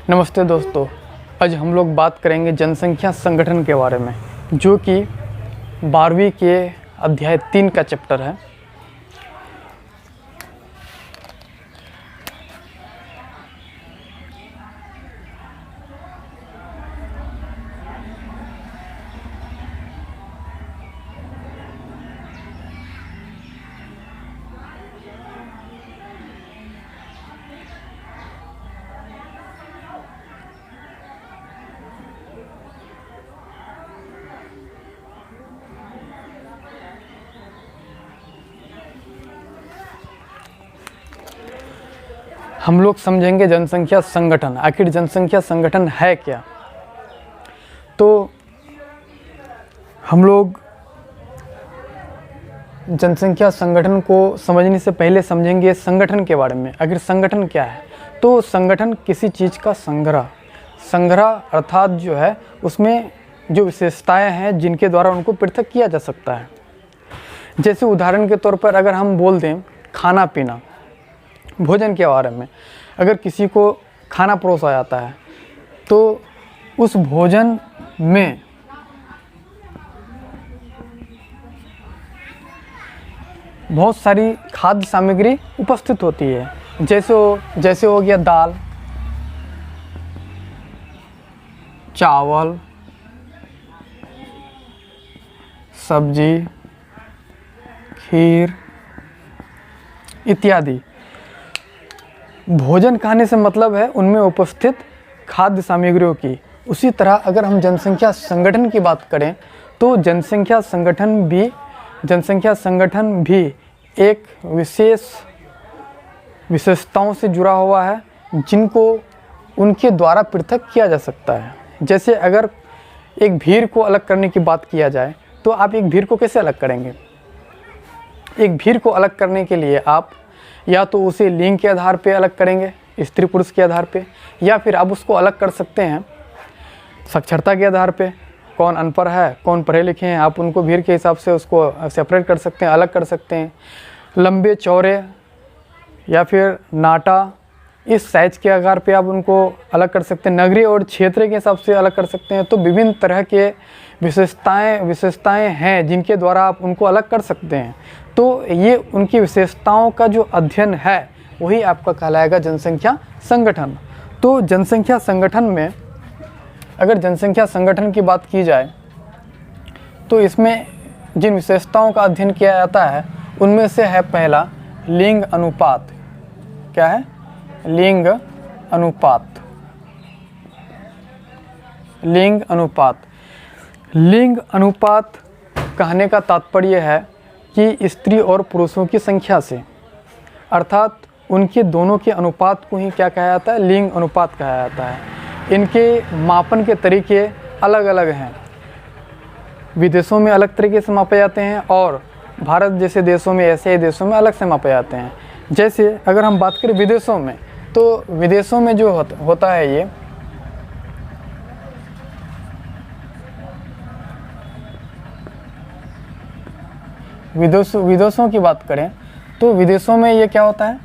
नमस्ते दोस्तों, आज हम लोग बात करेंगे जनसंख्या संगठन के बारे में, जो कि 12वीं के अध्याय 3 का चैप्टर है। हम लोग समझेंगे जनसंख्या संगठन। आखिर जनसंख्या संगठन है क्या? तो हम लोग जनसंख्या संगठन को समझने से पहले समझेंगे संगठन के बारे में। आखिर संगठन क्या है? तो संगठन किसी चीज़ का संग्रह अर्थात जो है उसमें जो विशेषताएं हैं जिनके द्वारा उनको पृथक किया जा सकता है। जैसे उदाहरण के तौर पर अगर हम बोल दें खाना पीना, भोजन के बारे में, अगर किसी को खाना परोसा जाता है तो उस भोजन में बहुत सारी खाद्य सामग्री उपस्थित होती है। जैसे हो गया दाल, चावल, सब्जी, खीर इत्यादि। भोजन खाने से मतलब है उनमें उपस्थित खाद्य सामग्रियों की। उसी तरह अगर हम जनसंख्या संगठन की बात करें तो जनसंख्या संगठन भी एक विशेषताओं से जुड़ा हुआ है जिनको उनके द्वारा पृथक किया जा सकता है। जैसे अगर एक भीड़ को अलग करने की बात किया जाए तो आप एक भीड़ को कैसे अलग करेंगे? एक भीड़ को अलग करने के लिए आप या तो उसे लिंग के आधार पे अलग करेंगे, स्त्री पुरुष के आधार पे, या फिर आप उसको अलग कर सकते हैं साक्षरता के आधार पे। कौन अनपढ़ है, कौन पढ़े लिखे हैं, आप उनको भीड़ के हिसाब से उसको सेपरेट कर सकते हैं, अलग कर सकते हैं। लंबे चौड़े या फिर नाटा, इस साइज के आधार पे आप उनको अलग कर सकते हैं। नगरीय और क्षेत्र के हिसाब से अलग कर सकते हैं। तो विभिन्न तरह के विशेषताएं हैं जिनके द्वारा आप उनको अलग कर सकते हैं। तो ये उनकी विशेषताओं का जो अध्ययन है वही आपका कहलाएगा जनसंख्या संगठन। तो जनसंख्या संगठन में अगर जनसंख्या संगठन की बात की जाए तो इसमें जिन विशेषताओं का अध्ययन किया जाता है उनमें से है पहला लिंग अनुपात। क्या है? लिंग अनुपात। लिंग अनुपात। लिंग अनुपात कहने का तात्पर्य है कि स्त्री और पुरुषों की संख्या से, अर्थात उनके दोनों के अनुपात को ही क्या कहा जाता है? लिंग अनुपात कहा जाता है। इनके मापन के तरीके अलग अलग हैं। विदेशों में अलग तरीके से मापे जाते हैं और भारत जैसे देशों में, एशियाई देशों में अलग से मापे जाते हैं। जैसे अगर हम बात करें विदेशों में, तो विदेशों में जो होता है ये विदेशों की बात करें तो विदेशों में ये क्या होता है?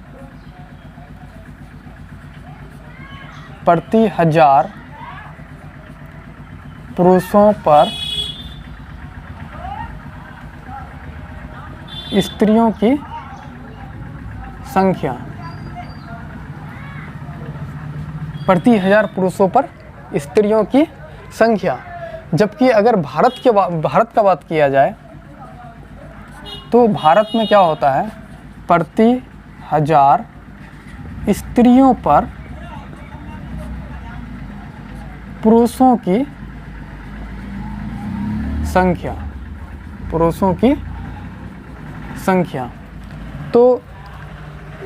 प्रति 1000 पुरुषों पर स्त्रियों की संख्या, प्रति 1000 पुरुषों पर स्त्रियों की संख्या। जबकि अगर भारत का बात किया जाए तो भारत में क्या होता है? प्रति 1000 स्त्रियों पर पुरुषों की संख्या, पुरुषों की संख्या। तो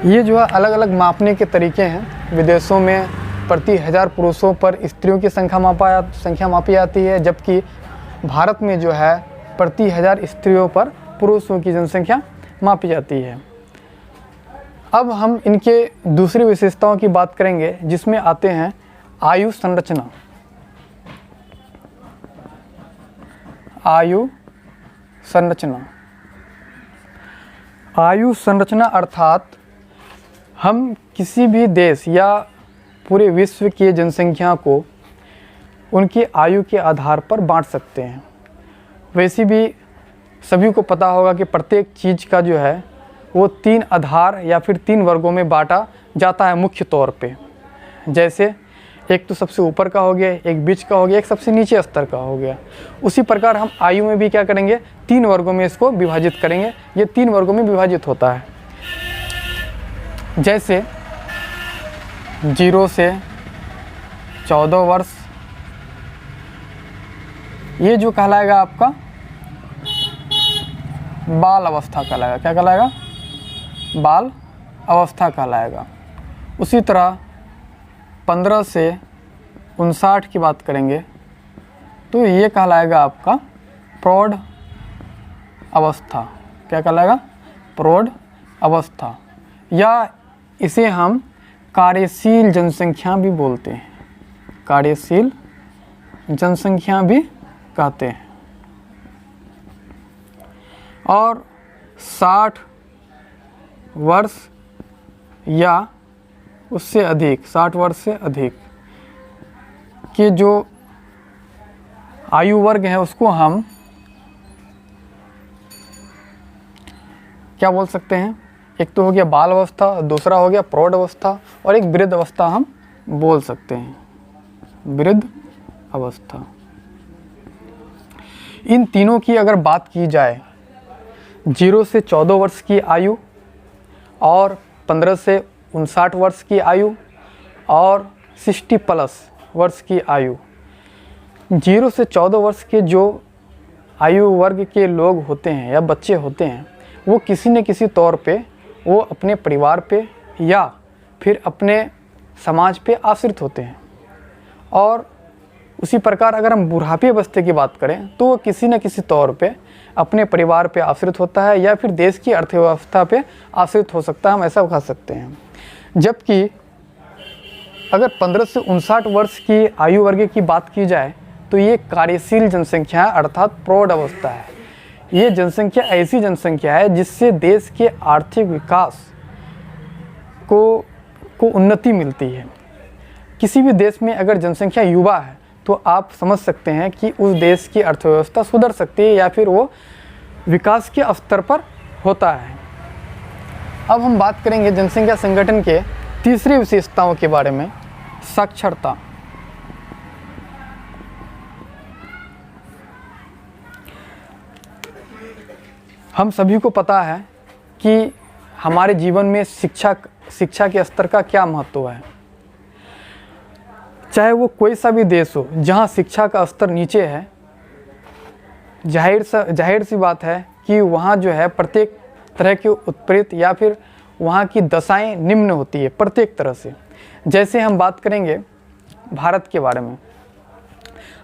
ये जो है अलग अलग मापने के तरीके हैं। विदेशों में प्रति 1000 पुरुषों पर स्त्रियों की संख्या मापी जाती है, जबकि भारत में जो है प्रति 1000 स्त्रियों पर पुरुषों की जनसंख्या मापी जाती है। अब हम इनके दूसरी विशेषताओं की बात करेंगे जिसमें आते हैं आयु संरचना। आयु संरचना। आयु संरचना अर्थात हम किसी भी देश या पूरे विश्व की जनसंख्या को उनकी आयु के आधार पर बांट सकते हैं। वैसे भी सभी को पता होगा कि प्रत्येक चीज़ का जो है वो 3 आधार या फिर 3 वर्गों में बांटा जाता है मुख्य तौर पे। जैसे एक तो सबसे ऊपर का हो गया, एक बीच का हो गया, एक सबसे नीचे स्तर का हो गया। उसी प्रकार हम आयु में भी क्या करेंगे, 3 वर्गों में इसको विभाजित करेंगे। ये 3 वर्गों में विभाजित होता है। जैसे 0 से 14 वर्ष, ये जो कहलाएगा आपका बाल अवस्था कहलाएगा। क्या कहलाएगा? बाल अवस्था कहलाएगा। उसी तरह 15 से 59 की बात करेंगे तो ये कहलाएगा आपका प्रौढ़ अवस्था। क्या कहलाएगा? प्रौढ़ अवस्था, या इसे हम कार्यशील जनसंख्या भी बोलते हैं। कार्यशील जनसंख्या भी कहते हैं। और 60 वर्ष या उससे अधिक, 60 वर्ष से अधिक के जो आयु वर्ग है उसको हम क्या बोल सकते हैं? एक तो हो गया बाल अवस्था, दूसरा हो गया प्रौढ़ अवस्था, और एक वृद्ध अवस्था हम बोल सकते हैं, वृद्ध अवस्था। इन तीनों की अगर बात की जाए, 0 से 14 वर्ष की आयु और 15 से 59 वर्ष की आयु और 60+ वर्ष की आयु, 0 से 14 वर्ष के जो आयु वर्ग के लोग होते हैं या बच्चे होते हैं, वो किसी न किसी तौर पे वो अपने परिवार पे या फिर अपने समाज पे आश्रित होते हैं। और उसी प्रकार अगर हम बुढ़ापे अवस्था की बात करें तो वो किसी न किसी तौर पे अपने परिवार पे आश्रित होता है या फिर देश की अर्थव्यवस्था पे आश्रित हो सकता है, हम ऐसा कह सकते हैं। जबकि अगर 15 से 59 वर्ष की आयु वर्ग की बात की जाए तो ये कार्यशील जनसंख्या है, अर्थात प्रौढ़ अवस्था है। ये जनसंख्या ऐसी जनसंख्या है जिससे देश के आर्थिक विकास को उन्नति मिलती है। किसी भी देश में अगर जनसंख्या युवा है तो आप समझ सकते हैं कि उस देश की अर्थव्यवस्था सुधर सकती है या फिर वो विकास के स्तर पर होता है। अब हम बात करेंगे जनसंख्या संगठन के तीसरी विशेषताओं के बारे में, साक्षरता। हम सभी को पता है कि हमारे जीवन में शिक्षा के स्तर का क्या महत्व है। चाहे वो कोई सा भी देश हो जहाँ शिक्षा का स्तर नीचे है, जाहिर सी बात है कि वहाँ जो है प्रत्येक तरह के उत्पीड़ित या फिर वहाँ की दशाएं निम्न होती है प्रत्येक तरह से। जैसे हम बात करेंगे भारत के बारे में,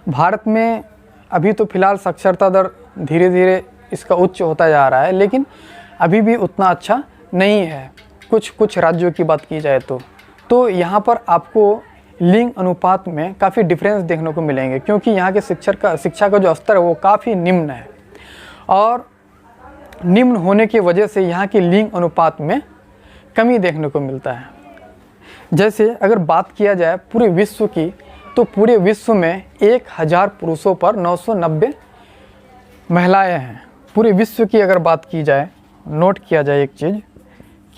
भारत में अभी तो फिलहाल साक्षरता दर धीरे धीरे इसका उच्च होता जा रहा है, लेकिन अभी भी उतना अच्छा नहीं है। कुछ राज्यों की बात की जाए तो यहाँ पर आपको लिंग अनुपात में काफ़ी डिफरेंस देखने को मिलेंगे, क्योंकि यहाँ के शिक्षा का जो स्तर है वो काफ़ी निम्न है। और निम्न होने की वजह से यहाँ की लिंग अनुपात में कमी देखने को मिलता है। जैसे अगर बात किया जाए पूरे विश्व की, तो पूरे विश्व में 1000 पुरुषों पर 990 महिलाएं हैं। पूरे विश्व की अगर बात की जाए, नोट किया जाए एक चीज़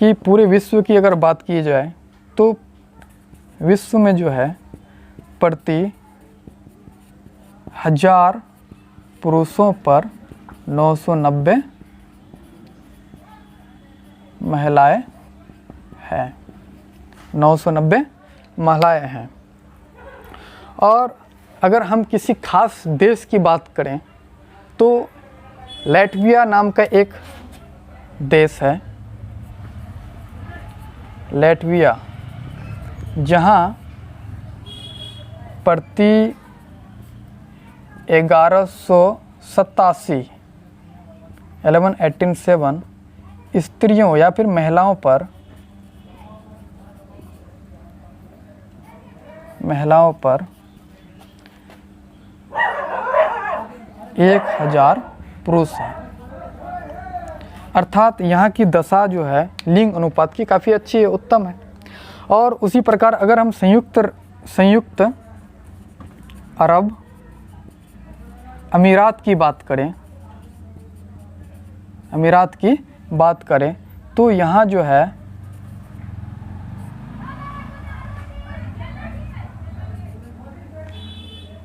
कि पूरे विश्व की अगर बात की जाए तो विश्व में जो है प्रति 1000 पुरुषों पर 990 महिलाएं हैं, 990 महिलाएं हैं। और अगर हम किसी खास देश की बात करें तो लैटविया नाम का एक देश है, लैटविया, जहाँ प्रति 1187 स्त्रियों या फिर महिलाओं पर 1000 पुरुष हैं। अर्थात यहाँ की दशा जो है लिंग अनुपात की काफ़ी अच्छी है, उत्तम है। और उसी प्रकार अगर हम संयुक्त अरब अमीरात की बात करें तो यहाँ जो है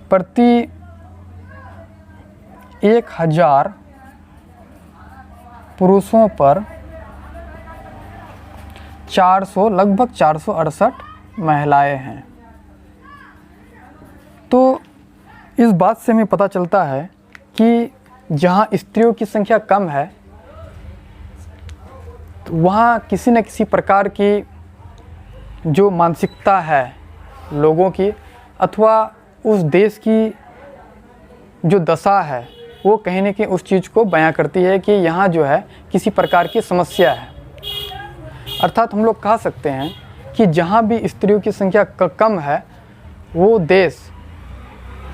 प्रति 1000 पुरुषों पर लगभग 468 महिलाएं हैं। तो इस बात से हमें पता चलता है कि जहाँ स्त्रियों की संख्या कम है तो वहाँ किसी न किसी प्रकार की जो मानसिकता है लोगों की अथवा उस देश की जो दशा है वो कहीं न कहीं उस चीज़ को बयां करती है कि यहाँ जो है किसी प्रकार की समस्या है। अर्थात हम लोग कह सकते हैं कि जहाँ भी स्त्रियों की संख्या कम है वो देश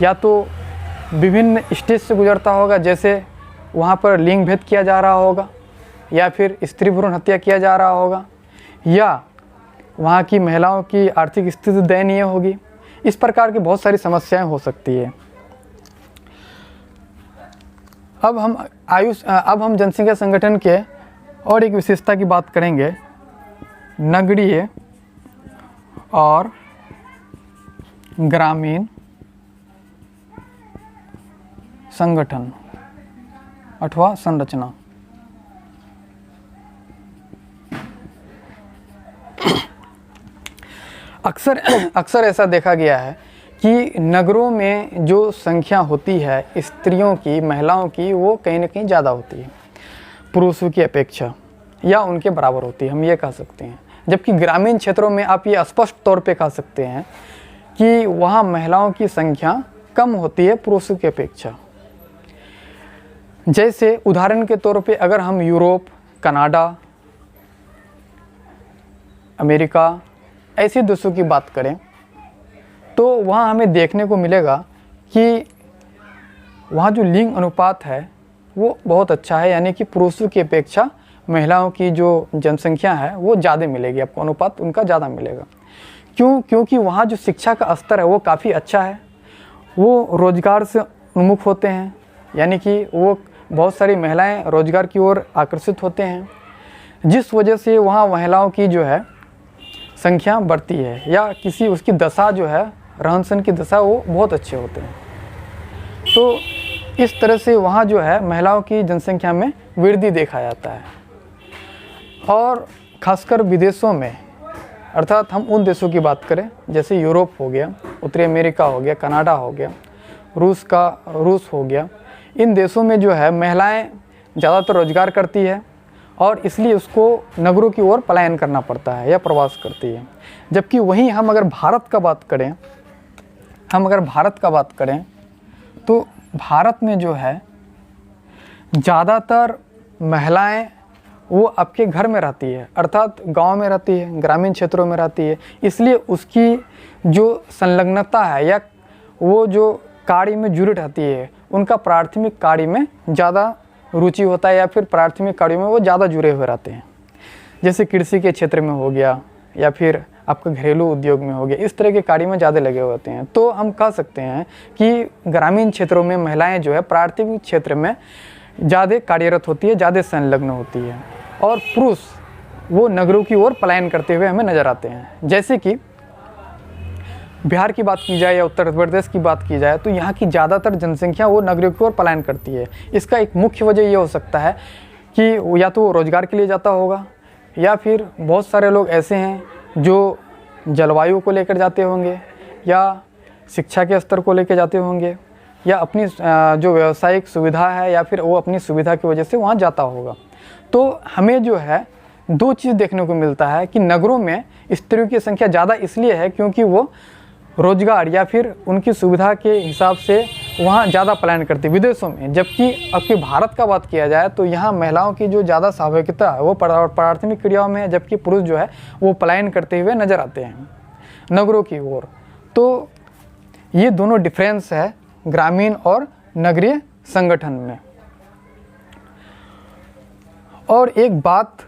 या तो विभिन्न स्टेज से गुजरता होगा, जैसे वहाँ पर लिंग भेद किया जा रहा होगा या फिर स्त्री भ्रूण हत्या किया जा रहा होगा या वहाँ की महिलाओं की आर्थिक स्थिति दयनीय होगी। इस प्रकार की बहुत सारी समस्याएं हो सकती है। अब हम जनसंख्या संगठन के और एक विशेषता की बात करेंगे, नगरीय और ग्रामीण संगठन अथवा संरचना। अक्सर ऐसा देखा गया है कि नगरों में जो संख्या होती है स्त्रियों की, महिलाओं की, वो कहीं ना कहीं ज़्यादा होती है पुरुषों की अपेक्षा या उनके बराबर होती है, हम ये कह सकते हैं। जबकि ग्रामीण क्षेत्रों में आप ये स्पष्ट तौर पे कह सकते हैं कि वहाँ महिलाओं की संख्या कम होती है पुरुषों की अपेक्षा। जैसे उदाहरण के तौर पे अगर हम यूरोप, कनाडा, अमेरिका ऐसे देशों की बात करें तो वहाँ हमें देखने को मिलेगा कि वहाँ जो लिंग अनुपात है वो बहुत अच्छा है, यानी कि पुरुषों की अपेक्षा महिलाओं की जो जनसंख्या है वो ज़्यादा मिलेगी, आपको अनुपात उनका ज़्यादा मिलेगा। क्योंकि वहाँ जो शिक्षा का स्तर है वो काफ़ी अच्छा है, वो रोज़गार से उन्मुख होते हैं, यानी कि वो बहुत सारी महिलाएं रोज़गार की ओर आकर्षित होते हैं, जिस वजह से वहाँ महिलाओं की जो है संख्या बढ़ती है या किसी उसकी दशा जो है, रहन सहन की दशा, वो बहुत अच्छे होते हैं। तो इस तरह से वहाँ जो है महिलाओं की जनसंख्या में वृद्धि देखा जाता है। और खासकर विदेशों में, अर्थात हम उन देशों की बात करें जैसे यूरोप हो गया, उत्तरी अमेरिका हो गया, कनाडा हो गया, रूस हो गया, इन देशों में जो है महिलाएं ज़्यादातर रोजगार करती है और इसलिए उसको नगरों की ओर पलायन करना पड़ता है या प्रवास करती है। जबकि वहीं हम अगर भारत का बात करें तो भारत में जो है ज़्यादातर महिलाएं वो आपके घर में रहती है, अर्थात गांव में रहती है, ग्रामीण क्षेत्रों में रहती है, इसलिए उसकी जो संलग्नता है या वो जो कार्य में जुड़ी रहती है उनका प्राथमिक कार्य में ज़्यादा रुचि होता है या फिर प्राथमिक कार्यों में वो ज़्यादा जुड़े हुए रहते हैं। जैसे कृषि के क्षेत्र में हो गया या फिर आपका घरेलू उद्योग में हो गया, इस तरह के कार्य में ज़्यादा लगे हुए होते हैं। तो हम कह सकते हैं कि ग्रामीण क्षेत्रों में महिलाएं जो है प्राथमिक क्षेत्र में ज़्यादा कार्यरत होती है, ज़्यादा संलग्न होती है, और पुरुष वो नगरों की ओर पलायन करते हुए हमें नज़र आते हैं। जैसे कि बिहार की बात की जाए या उत्तर प्रदेश की बात की जाए तो यहाँ की ज़्यादातर जनसंख्या वो नगरों की ओर पलायन करती है। इसका एक मुख्य वजह ये हो सकता है कि या तो वो रोज़गार के लिए जाता होगा या फिर बहुत सारे लोग ऐसे हैं जो जलवायु को लेकर जाते होंगे या शिक्षा के स्तर को लेकर जाते होंगे या अपनी जो व्यावसायिक सुविधा है या फिर वो अपनी सुविधा की वजह से वहाँ जाता होगा। तो हमें जो है दो चीज़ देखने को मिलता है कि नगरों में स्त्रियों की संख्या ज़्यादा इसलिए है क्योंकि वो रोजगार या फिर उनकी सुविधा के हिसाब से वहाँ ज़्यादा पलायन करती है विदेशों में। जबकि अब भारत का बात किया जाए तो यहाँ महिलाओं की जो ज़्यादा स्वाभाविकता है वो प्राथमिक क्रियाओं में है, जबकि पुरुष जो है वो पलायन करते हुए नज़र आते हैं नगरों की ओर। तो ये दोनों डिफरेंस है ग्रामीण और नगरीय संगठन में। और एक बात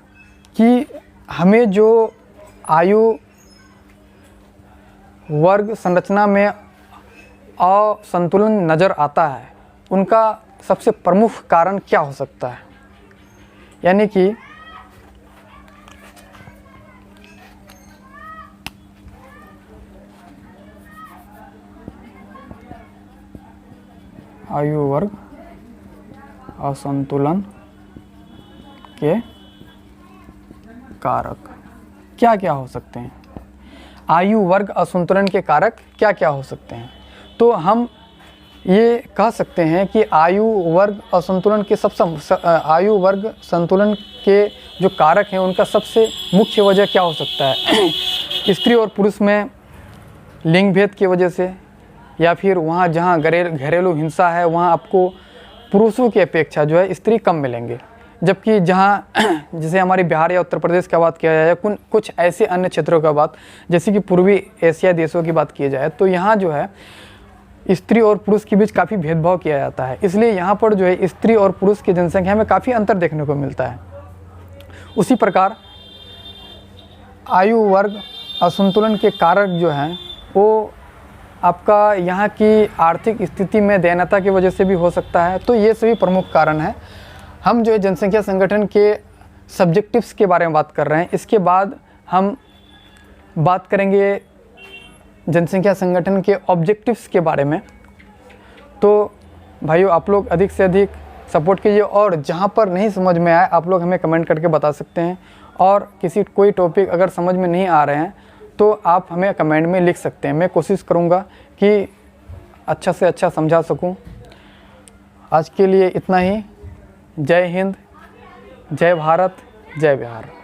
कि हमें जो आयु वर्ग संरचना में असंतुलन नज़र आता है, उनका सबसे प्रमुख कारण क्या हो सकता है? यानी कि आयु वर्ग असंतुलन के कारक क्या क्या हो सकते हैं? आयु वर्ग असंतुलन के कारक क्या क्या हो सकते हैं? तो हम ये कह सकते हैं कि आयु वर्ग असंतुलन के आयु वर्ग संतुलन के जो कारक हैं उनका सबसे मुख्य वजह क्या हो सकता है? स्त्री और पुरुष में लिंग भेद की वजह से, या फिर वहाँ जहाँ घरेलू हिंसा है वहाँ आपको पुरुषों की अपेक्षा जो है स्त्री कम मिलेंगे, जबकि जहाँ जैसे हमारे बिहार या उत्तर प्रदेश का बात किया जाए, कुछ ऐसे अन्य क्षेत्रों का बात जैसे कि पूर्वी एशिया देशों की बात की जाए, तो यहाँ जो है स्त्री और पुरुष के बीच काफ़ी भेदभाव किया जाता है। इसलिए यहाँ पर जो है स्त्री और पुरुष की जनसंख्या में काफ़ी अंतर देखने को मिलता है। उसी प्रकार आयु वर्ग असंतुलन के कारक जो हैं वो आपका यहाँ की आर्थिक स्थिति में दयनीयता की वजह से भी हो सकता है। तो ये सभी प्रमुख कारण हैं। हम जो है जनसंख्या संगठन के सब्जेक्टिव्स के बारे में बात कर रहे हैं। इसके बाद हम बात करेंगे जनसंख्या संगठन के ऑब्जेक्टिव्स के बारे में। तो भाइयों, आप लोग अधिक से अधिक सपोर्ट कीजिए, और जहाँ पर नहीं समझ में आए आप लोग हमें कमेंट करके बता सकते हैं, और कोई टॉपिक अगर समझ में नहीं आ रहे हैं तो आप हमें कमेंट में लिख सकते हैं। मैं कोशिश करूँगा कि अच्छा से अच्छा समझा सकूँ। आज के लिए इतना ही। जय हिंद, जय भारत, जय बिहार।